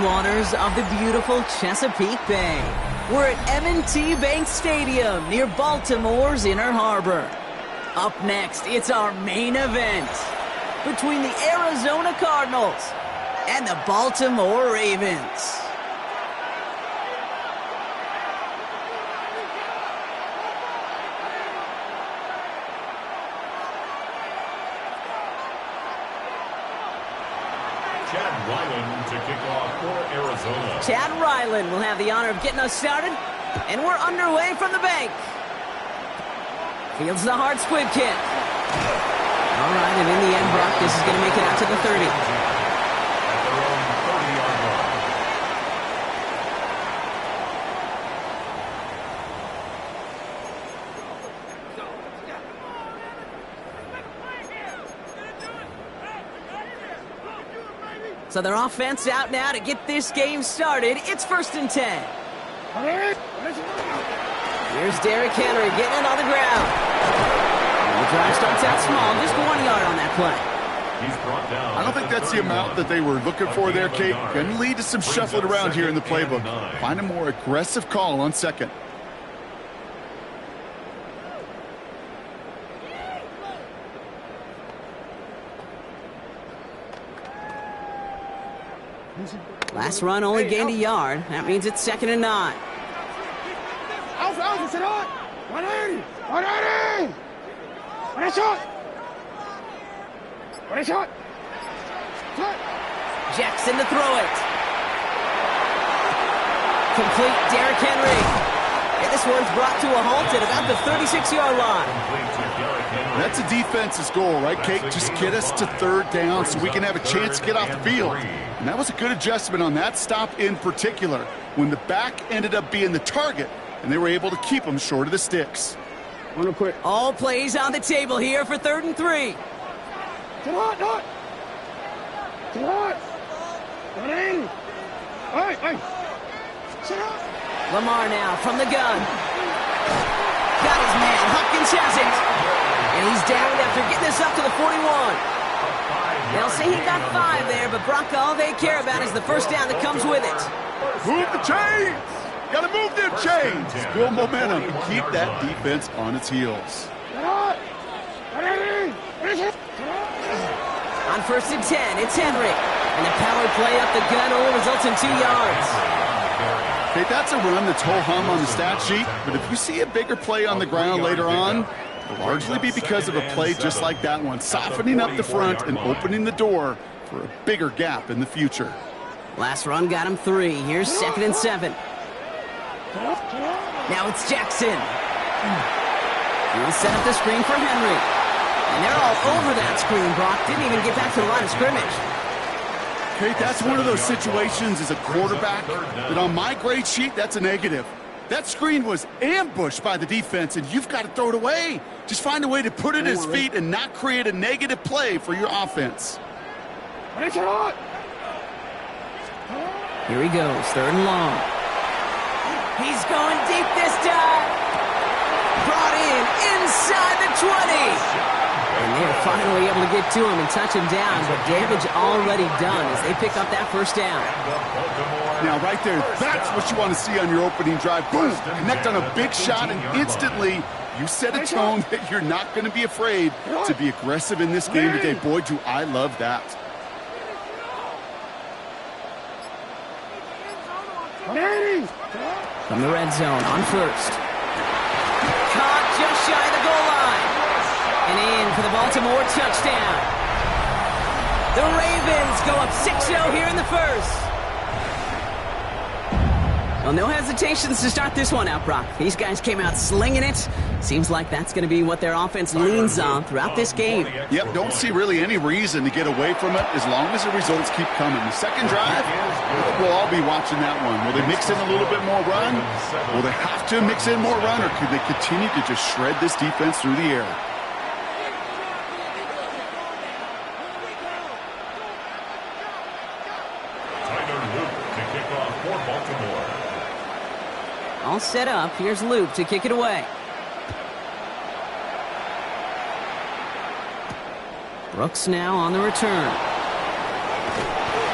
waters of the beautiful Chesapeake Bay. We're at M&T Bank Stadium near Baltimore's Inner Harbor. Up next, it's our main event between the Arizona Cardinals and the Baltimore Ravens. Chad Ryland will have the honor of getting us started, and we're underway from the bank. Fields the hard squib kick. All right, and in the end, Brock, this is going to make it out to the 30. So their offense out now to get this game started. It's 1st and 10. Here's Derrick Henry getting it on the ground. The drive starts out small, just 1 yard on that play. I don't think that's the amount that they were looking for there, Kate. Going to lead to some shuffling around here in the playbook. Find a more aggressive call on 2nd. Last run only gained a yard. That means it's 2nd and 9. Jackson to throw it. Complete. Derrick Henry. And this one's brought to a halt at about the 36-yard line. That's a defense's goal, right, Kate? Just get us to 3rd down so we can have a chance to get off the field. And that was a good adjustment on that stop in particular, when the back ended up being the target, and they were able to keep them short of the sticks. All plays on the table here for 3rd and 3. Lamar now from the gun. Got his man. Hopkins has it. And he's down after getting this up to the 41. They'll say he got 5 there, but Brock, all they care about is the 1st down that comes with it. Move the chains! Got to move them chains! Just build momentum and keep that defense on its heels. On 1st and 10, it's Henry. And the power play up the gun only results in 2 yards. Okay, that's a run that's ho-hum on the stat sheet, but if you see a bigger play on the ground later on, it'll largely be because of a play just like that one, softening up the front and opening the door for a bigger gap in the future. Last run got him 3. Here's 2nd and 7. Now it's Jackson. He'll set up the screen for Henry. And they're all over that screen, Brock. Didn't even get back to the line of scrimmage. Okay, that's one of those situations as a quarterback that on my grade sheet, that's a negative. That screen was ambushed by the defense, and you've got to throw it away. Just find a way to put it at his feet and not create a negative play for your offense. Here he goes, 3rd and long. He's going deep this time. Brought in inside the 20. And they're finally able to get to him and touch him down, but damage already done as they pick up that 1st down. Now, right there, that's what you want to see on your opening drive. Boom! Connect on a big shot, and instantly you set a tone that you're not going to be afraid to be aggressive in this game today. Boy, do I love that. From the red zone on 1st. Caught just shy of the goal line. And in for the Baltimore touchdown. The Ravens go up 6-0 here in the 1st. Well, no hesitations to start this one out, Brock. These guys came out slinging it. Seems like that's going to be what their offense leans on throughout this game. Yep, don't see really any reason to get away from it as long as the results keep coming. The 2nd drive, we'll all be watching that one. Will they mix in a little bit more run? Will they have to mix in more run, or could they continue to just shred this defense through the air? All set up. Here's Luke to kick it away. Brooks now on the return.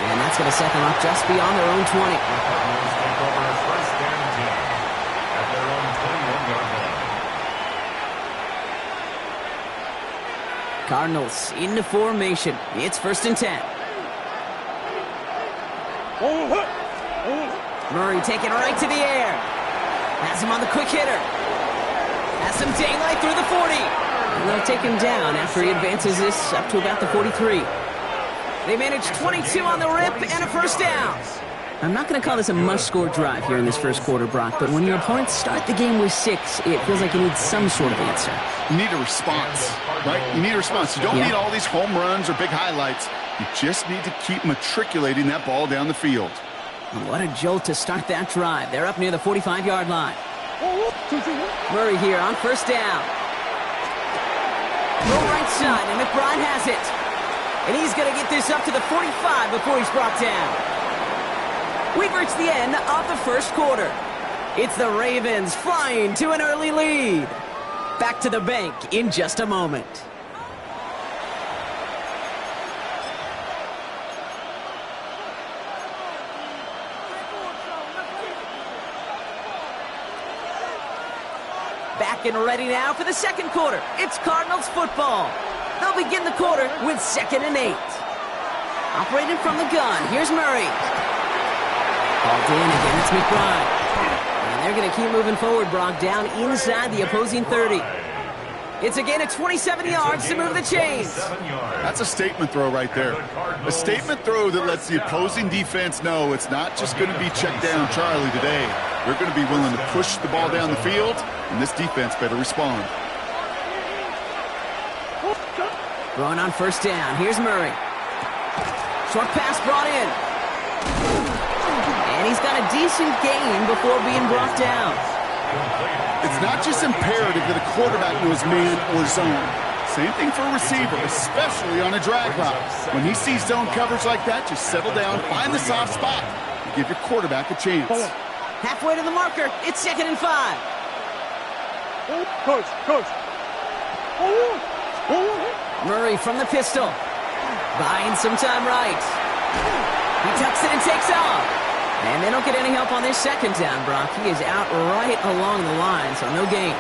And that's That's going to set them up just beyond their own 20. Cardinals into formation. It's 1st and 10. Murray taking it right to the air. Has him on the quick hitter. Has some daylight through the 40. And they'll take him down after he advances this up to about the 43. They managed 22 on the rip and a 1st down. I'm not going to call this a must-score drive here in this 1st quarter, Brock, but when your opponents start the game with 6, it feels like you need some sort of answer. You need a response, right? You need a response. You don't need all these home runs or big highlights. You just need to keep matriculating that ball down the field. What a jolt to start that drive. They're up near the 45-yard line. Murray here on 1st down. Low right side, and McBride has it. And he's going to get this up to the 45 before he's brought down. We've reached the end of the 1st quarter. It's the Ravens flying to an early lead. Back to the bank in just a moment. Back and ready now for the 2nd quarter. It's Cardinals football. They'll begin the quarter with 2nd and 8. Operating from the gun, here's Murray. Called in again, it's McBride. And they're going to keep moving forward, Brock, down inside the opposing 30. It's a gain of 27 yards to move the chains. That's a statement throw right there. A statement throw that lets the opposing defense know it's not just going to be check down Charlie today. They're going to be willing to push the ball down the field, and this defense better respond. Throwing on 1st down. Here's Murray. Short pass brought in. And he's got a decent gain before being brought down. It's not just imperative that a quarterback knows man or zone. Same thing for a receiver, especially on a drag route. When he sees zone coverage like that, just settle down, find the soft spot, and give your quarterback a chance. Halfway to the marker, it's 2nd and 5. Coach. Murray from the pistol. Buying some time right. He tucks it and takes off. And they don't get any help on this 2nd down, Brock. He is out right along the line, so no gain.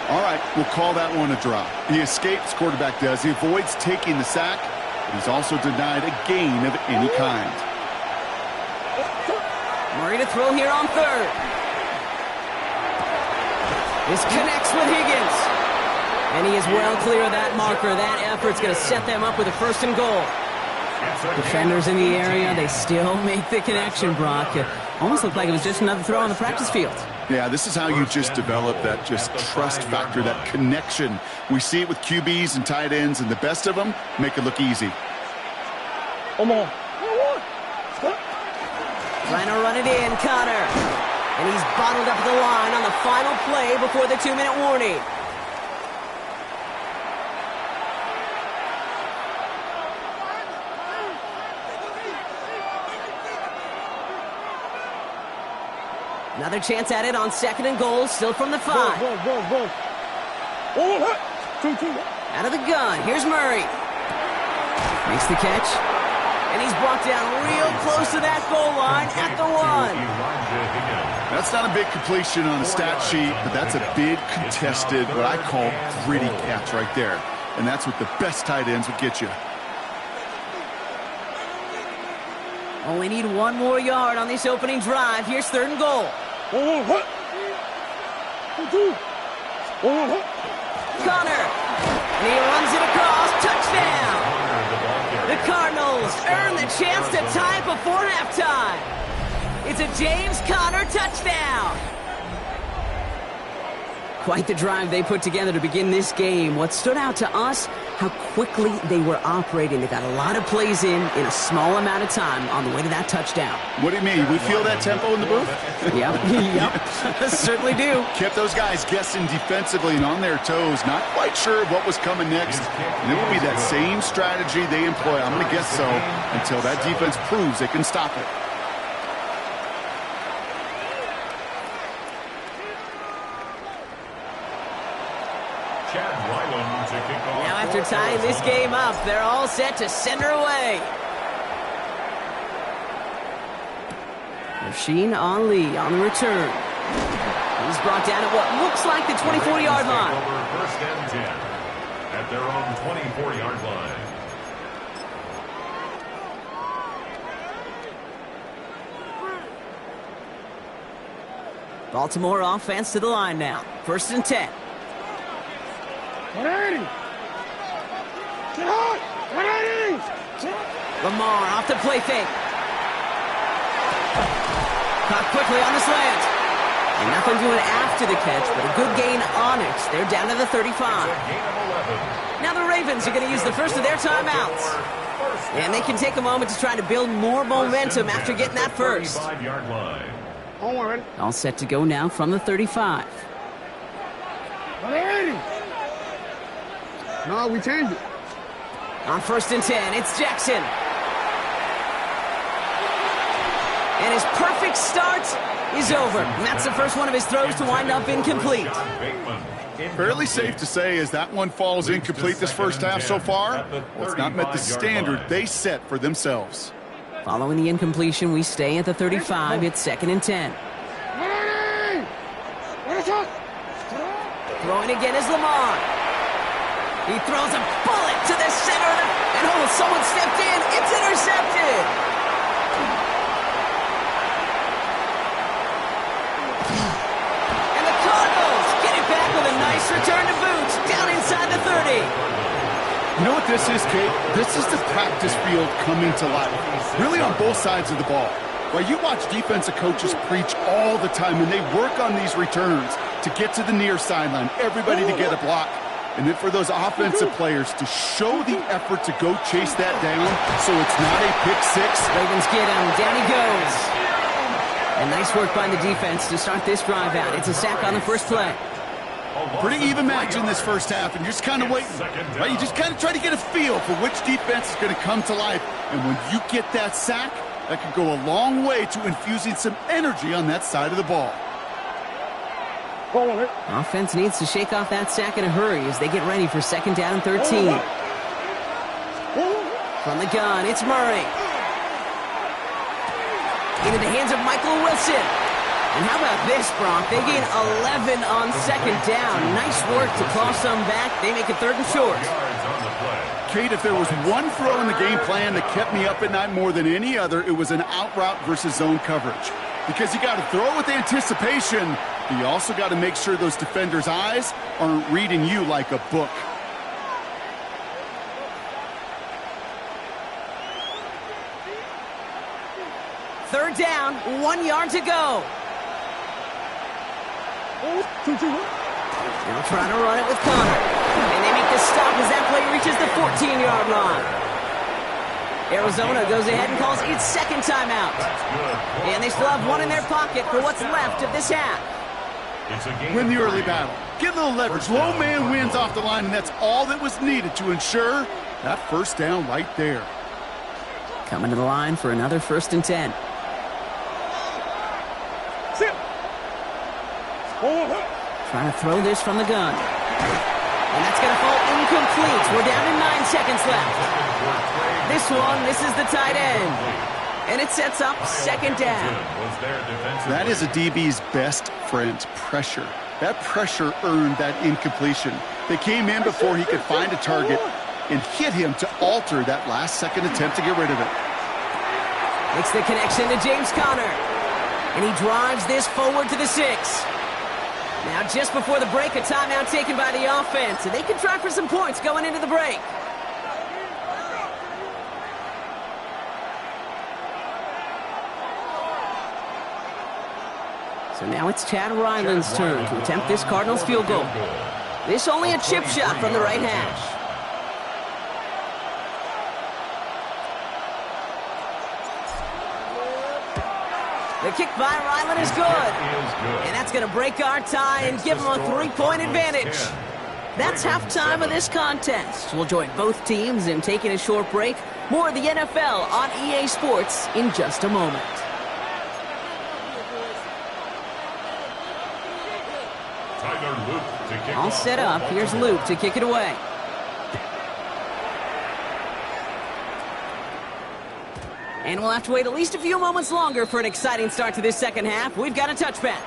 All right, we'll call that one a drop. He escapes, quarterback does. He avoids taking the sack, but he's also denied a gain of any kind. Murray to throw here on 3rd. This connects with Higgins. And he is well clear of that marker. That effort's going to set them up with a 1st and goal. Defenders in the area, they still make the connection, Brock. It almost looked like it was just another throw on the practice field. Yeah, this is how you just develop that just trust factor, that connection. We see it with QBs and tight ends, and the best of them make it look easy. Trying to run it in, Connor. And he's bottled up the line on the final play before the 2-minute warning. Another chance at it on 2nd and goal, still from the 5. Out of the gun, here's Murray. Makes the catch. And he's brought down real close to that goal line at the 1. That's not a big completion on a stat sheet, but that's a big contested, what I call gritty catch right there. And that's what the best tight ends would get you. Only need 1 more yard on this opening drive. Here's 3rd and goal. Connor. And he runs it across. Touchdown. The Cardinals earn the chance to tie before halftime. It's a James Conner touchdown. Quite the drive they put together to begin this game. What stood out to us, how quickly they were operating. They got a lot of plays in a small amount of time on the way to that touchdown. What do you mean? We feel that tempo in the booth? Yep, certainly do. Kept those guys guessing defensively and on their toes, not quite sure of what was coming next. And it will be that same strategy they employ, I'm going to guess so, until that defense proves they can stop it. Now after tying this game up, they're all set to send her away. Rasheen Ali on the return. He's brought down at what looks like the 24-yard line. First and 10 at their own 24-yard line. Baltimore offense to the line now. First and 10. 180. Get hot. 180. Lamar off the play fake. Caught quickly on the slant. And nothing doing after the catch, but a good gain on it. They're down to the 35. Now the Ravens are going to use the first of their timeouts. And they can take a moment to try to build more momentum after getting that first. All set to go now from the 35. 180. No, we changed it. On first and 10, it's Jackson. And his perfect start is over. And that's the first one of his throws to wind up incomplete. Fairly safe to say as that one falls incomplete this first half so far, well, it's not met the standard they set for themselves. Following the incompletion, we stay at the 35. It's second and 10. Throwing again is Lamar. He throws a bullet to the center. And oh, someone stepped in. It's intercepted. And the Cardinals get it back with a nice return to boot. Down inside the 30. You know what this is, Kate? This is the practice field coming to life. Really on both sides of the ball. Well, you watch defensive coaches preach all the time, and they work on these returns to get to the near sideline, everybody to get a block. And then for those offensive players to show the effort to go chase that down so it's not a pick six. Ravens get him. Down he goes. And nice work by the defense to start this drive out. It's a sack on the first play. Pretty even match in this first half, and you're just kind of waiting. Right? You just kind of try to get a feel for which defense is going to come to life. And when you get that sack, that could go a long way to infusing some energy on that side of the ball. Offense needs to shake off that sack in a hurry as they get ready for second down and 13. From the gun, it's Murray. Into the hands of Michael Wilson. And how about this, Bronx? They gain 11 on second down. Nice work to claw some back. They make it third and short. Kate, if there was one throw in the game plan that kept me up at night more than any other, it was an out route versus zone coverage. Because you got to throw with anticipation, but you also got to make sure those defenders' eyes aren't reading you like a book. Third down, 1 yard to go. They'll try to run it with Connor. And they make the stop as that play reaches the 14-yard line. Arizona goes ahead and calls its second timeout. And they still have one in their pocket for what's left of this half. Win the early battle. Get a little leverage. Low man wins off the line, and that's all that was needed to ensure that first down right there. Coming to the line for another first and 10. Trying to throw this from the gun. And that's going to fall incomplete. We're down to 9 seconds left. This is the tight end. And it sets up second down. That is a DB's best friend, pressure. That pressure earned that incompletion. They came in before he could find a target and hit him to alter that last-second attempt to get rid of it. Makes the connection to James Conner. And he drives this forward to the 6. Now, just before the break, a timeout taken by the offense, and they can try for some points going into the break. So now it's Chad Ryland's turn to attempt this Cardinals field goal. This only a chip shot from the right hash. The kick by Ryland is good. And that's going to break our tie and give them a 3-point advantage. That's halftime of this contest. We'll join both teams in taking a short break. More of the NFL on EA Sports in just a moment. All set up. Here's Luke to kick it away. And we'll have to wait at least a few moments longer for an exciting start to this second half. We've got a touchback.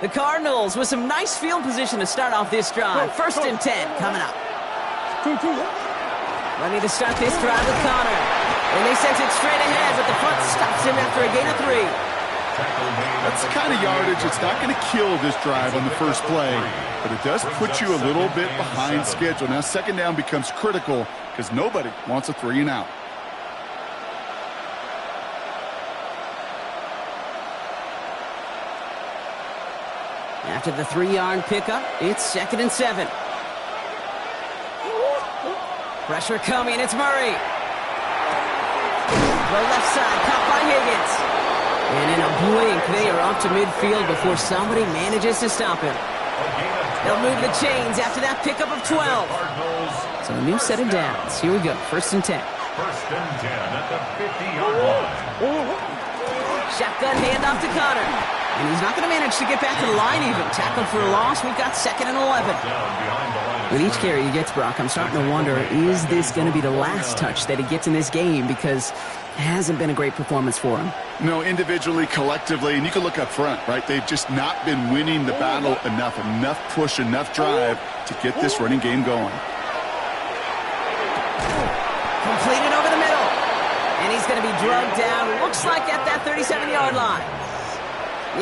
The Cardinals with some nice field position to start off this drive. 1st and 10 coming up. Ready to start this drive with Connor. And they sent it straight ahead, but the front stops him after a gain of 3. That's the kind of yardage. It's not going to kill this drive on the first play, but it does put you a little bit behind schedule. Now, second down becomes critical because nobody wants a 3 and out. After the 3-yard pickup, it's 2nd and 7. Pressure coming, it's Murray. The left side, caught by Higgins. And in a blink, they are up to midfield before somebody manages to stop him. They'll move the chains after that pickup of 12. So a new set of downs. Here we go, 1st and 10. 1st and 10 at the 50-yard line. Shotgun handoff to Connor. And he's not going to manage to get back to the line even. Tackled for a loss. We've got 2nd and 11. With each carry he gets, Brock, I'm starting to wonder, is this going to be the last touch that he gets in this game? Because it hasn't been a great performance for him. No, individually, collectively, and you can look up front, right? They've just not been winning the battle enough push, enough drive to get this running game going. Completed over the middle. And he's going to be drugged down, looks like at that 37-yard line.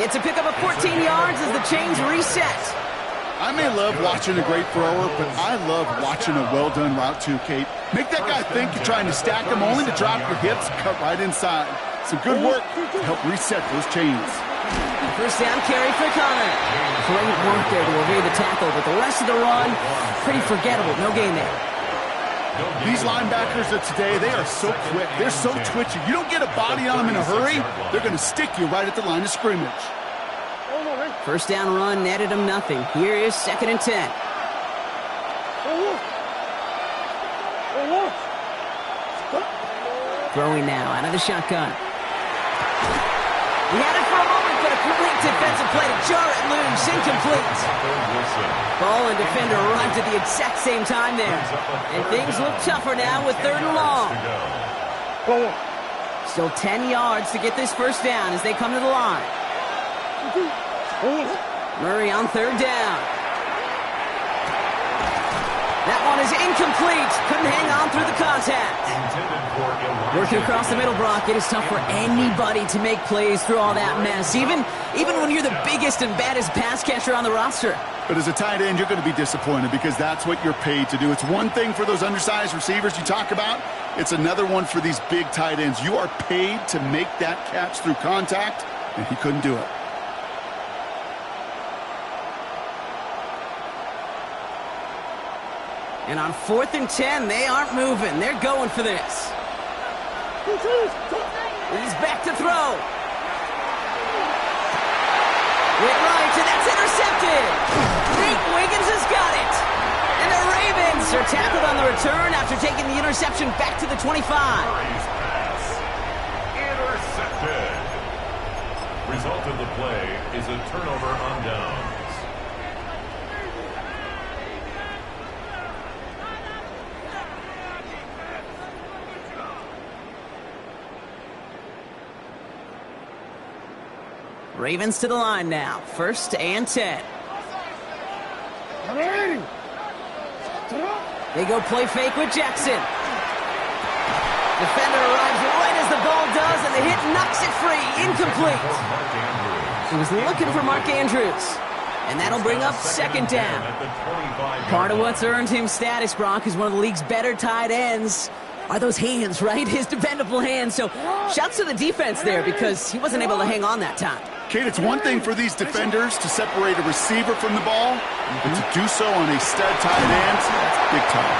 It's a pickup of 14 yards as the chains reset. I may love watching a great thrower, but I love watching a well-done route too, Kate. Make that guy think you're trying to stack him only to drop your hips, cut right inside. Some good work to help reset those chains. 1st down carry for Connor. Great work there to evade the tackle, but the rest of the run, pretty forgettable. No gain there. These linebackers of today, they are so quick. They're so twitchy. You don't get a body on them in a hurry, they're going to stick you right at the line of scrimmage. 1st down run netted him nothing. Here is 2nd and 10. Throwing now out of the shotgun. He had it for a moment, but a complete defensive play to jar it loose. Incomplete. Ball and defender arrived at the exact same time there. And things look tougher now with 3rd and long. Still 10 yards to get this 1st down as they come to the line. Murray on 3rd down. That one is incomplete. Couldn't hang on through the contact. Working across the middle, Brock, it is tough for anybody to make plays through all that mess, even when you're the biggest and baddest pass catcher on the roster. But as a tight end, you're going to be disappointed because that's what you're paid to do. It's one thing for those undersized receivers you talk about. It's another one for these big tight ends. You are paid to make that catch through contact, and he couldn't do it. And on 4th and 10, they aren't moving. They're going for this. He's back to throw. Went right, and that's intercepted. Nate Wiggins has got it. And the Ravens are tackled on the return after taking the interception back to the 25. Intercepted. Result of the play is a turnover on downs. Ravens to the line now. 1st and 10. They go play fake with Jackson. Defender arrives right as the ball does, and the hit knocks it free. Incomplete. He was looking for Mark Andrews. And that'll bring up 2nd down. Part of what's earned him status, Brock, is one of the league's better tight ends. Are those hands, right? His dependable hands. So shouts to the defense there because he wasn't able to hang on that time. Kate, it's one thing for these defenders to separate a receiver from the ball, but to do so on a stud tight end, that's big time.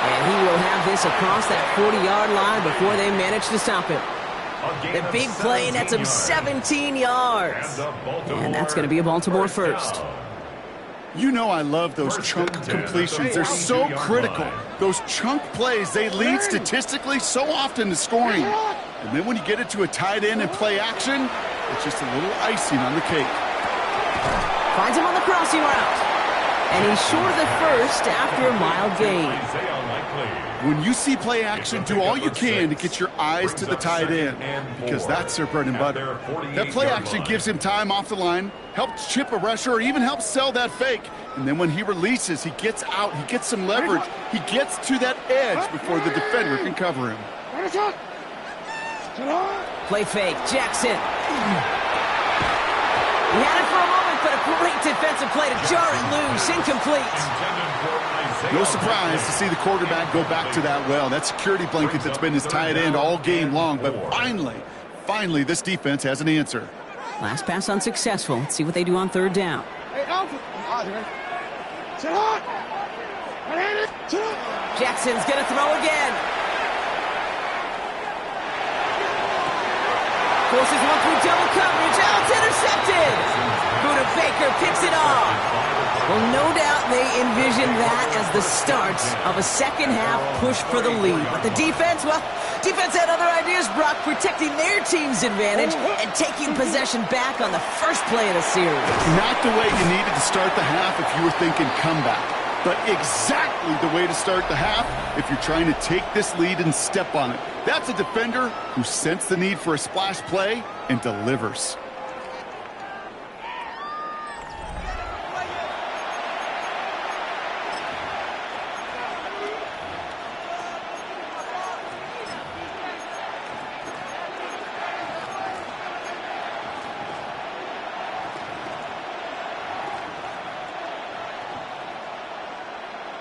And he will have this across that 40-yard line before they manage to stop him. The big play nets him 17 yards. And that's going to be a Baltimore 1st. You know I love those chunk completions. They're so critical. Those chunk plays, they lead statistically so often to scoring. And then when you get it to a tight end and play action, it's just a little icing on the cake. Finds him on the crossing route. And he's short of the first after a mild gain. When you see play action, do all you can to get your eyes to the tight end, because that's their bread and butter. That play action gives him time off the line, helps chip a rusher, or even helps sell that fake. And then when he releases, he gets out, he gets some leverage, he gets to that edge before the defender can cover him. Play fake, Jackson. He had it for a moment, but a great defensive play to jar it loose, incomplete. No surprise to see the quarterback go back to that well. That security blanket that's been his tight end all game long. But finally, this defense has an answer. Last pass unsuccessful. Let's see what they do on third down. Jackson's going to throw again. Forces one through double coverage. Oh, it's intercepted. Buda Baker picks it off. Well, no doubt they envisioned that as the start of a second-half push for the lead. But the defense, well, defense had other ideas, Brock, protecting their team's advantage and taking possession back on the first play of the series. Not the way you needed to start the half if you were thinking comeback, but exactly the way to start the half if you're trying to take this lead and step on it. That's a defender who sensed the need for a splash play and delivers.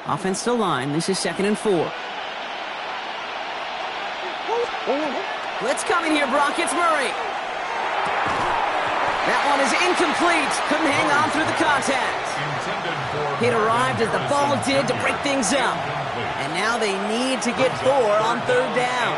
Offense to line. This is 2nd and 4. Blitz coming here, Brock. It's Murray. That one is incomplete. Couldn't hang on through the contact. It arrived as the ball did to break things up. And now they need to get 4 on third down.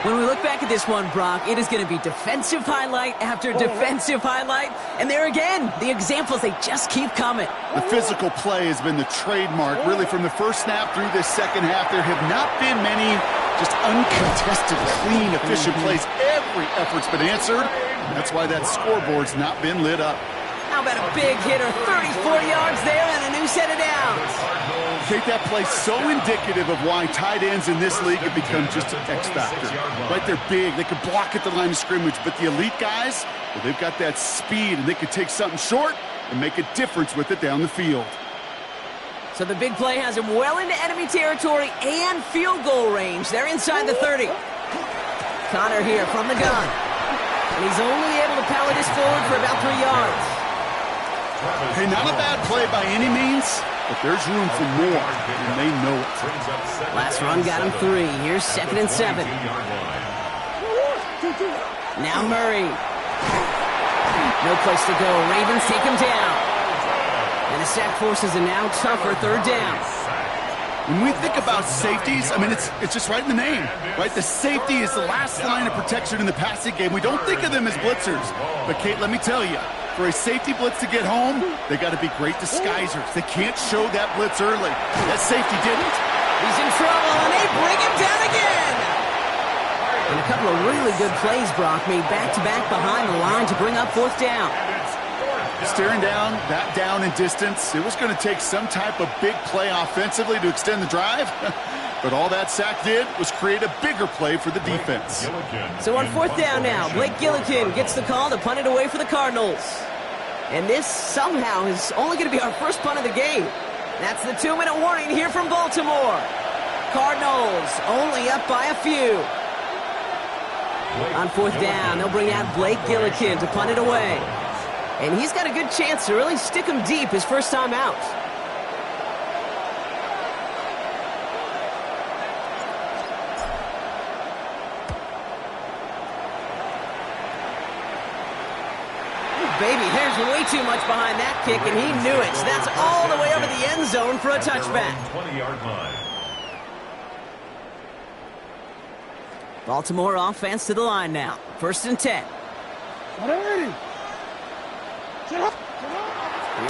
When we look back at this one, Brock, it is going to be defensive highlight after defensive highlight. And there again, the examples, they just keep coming. The physical play has been the trademark, really, from the first snap through this second half. There have not been many just uncontested, clean, efficient plays. Every effort's been answered. And that's why that scoreboard's not been lit up. How about a big hitter, 34 yards there and a new set of downs. Take that play, so indicative of why tight ends in this league have become just an X factor. Right, they're big, they can block at the line of scrimmage, but the elite guys, well, they've got that speed, and they can take something short and make a difference with it down the field. So the big play has him well into enemy territory and field goal range. They're inside the 30. Connor here from the gun. And he's only able to power this forward for about 3 yards. Hey, not a bad play by any means, but there's room for more, and they know it. Last run got him 3. Here's 2nd and 7. Now Murray. No place to go. Ravens take him down. And the sack forces a now tougher third down. When we think about safeties, I mean, it's just right in the name, right? The safety is the last line of protection in the passing game. We don't think of them as blitzers. But, Kate, let me tell you, for a safety blitz to get home, they got to be great disguisers. They can't show that blitz early. That safety didn't. He's in trouble, and they bring him down again. And a couple of really good plays, Brock, made back-to-back behind the line to bring up 4th down. Staring down, that down in distance, it was going to take some type of big play offensively to extend the drive. But all that sack did was create a bigger play for the defense. So on 4th down now, Blake Gillikin gets the call to punt it away for the Cardinals. And this somehow is only going to be our first punt of the game. That's the 2-minute warning here from Baltimore. Cardinals only up by a few. On 4th down, they'll bring out Blake Gillikin to punt it away. And he's got a good chance to really stick him deep his first time out. Baby, there's way too much behind that kick, and he knew it. So that's all the way over the end zone for a touchback. 20-yard line. Baltimore offense to the line now. 1st and 10.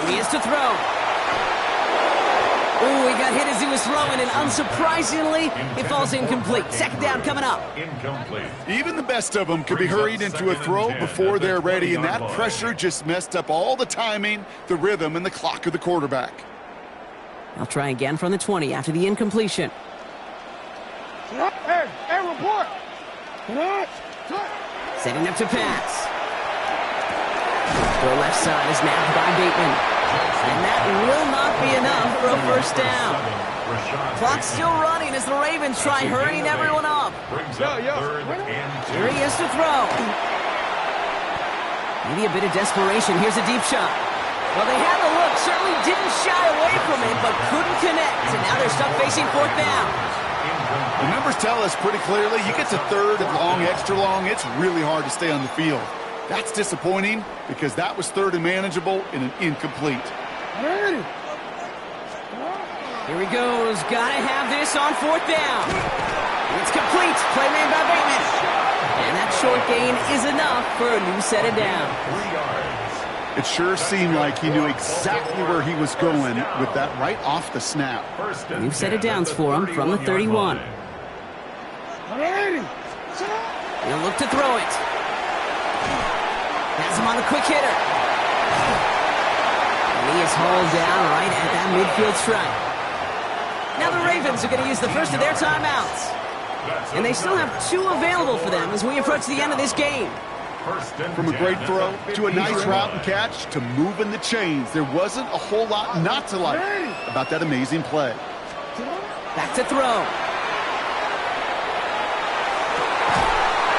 Here he is to throw. Ooh, he got hit as he was throwing, and unsurprisingly, it falls incomplete. Second down coming up. Incomplete. Even the best of them could be hurried into a throw before they're ready, and that pressure just messed up all the timing, the rhythm, and the clock of the quarterback. I'll try again from the 20 after the incompletion. Hey, report. Setting up to pass. The left side is napped by Bateman. And that will not be enough for a first down. Clock's still running as the Ravens try hurrying everyone up. Here he is to throw. Maybe a bit of desperation. Here's a deep shot. Well, they had the look, certainly didn't shy away from it, but couldn't connect. And now they're stuck facing fourth down. The numbers tell us pretty clearly, you get to third and long, extra long, it's really hard to stay on the field. That's disappointing because that was third and manageable in an incomplete. Here he goes. Gotta have this on fourth down. It's complete. Play made by Bateman. And that short gain is enough for a new set of downs. 3 yards. It sure seemed like he knew exactly where he was going with that right off the snap. New set of downs for him from the 31. He'll look to throw it. Has him on a quick hitter. And he is hauled down right at that midfield stripe. Now the Ravens are going to use the first of their timeouts. And they still have 2 available for them as we approach the end of this game. From a great throw to a nice route and catch to moving the chains, there wasn't a whole lot not to like about that amazing play. Back to throw.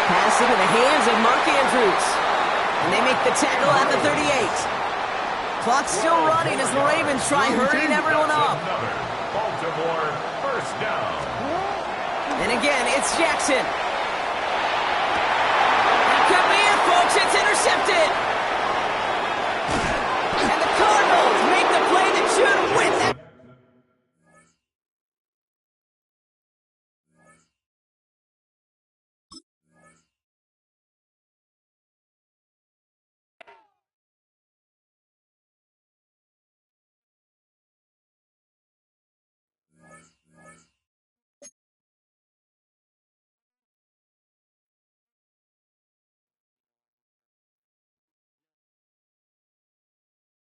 Pass into the hands of Mark Andrews. And they make the tackle at the 38. Clock's still running as the Ravens try hurrying everyone up. Baltimore first down. And again, it's Jackson.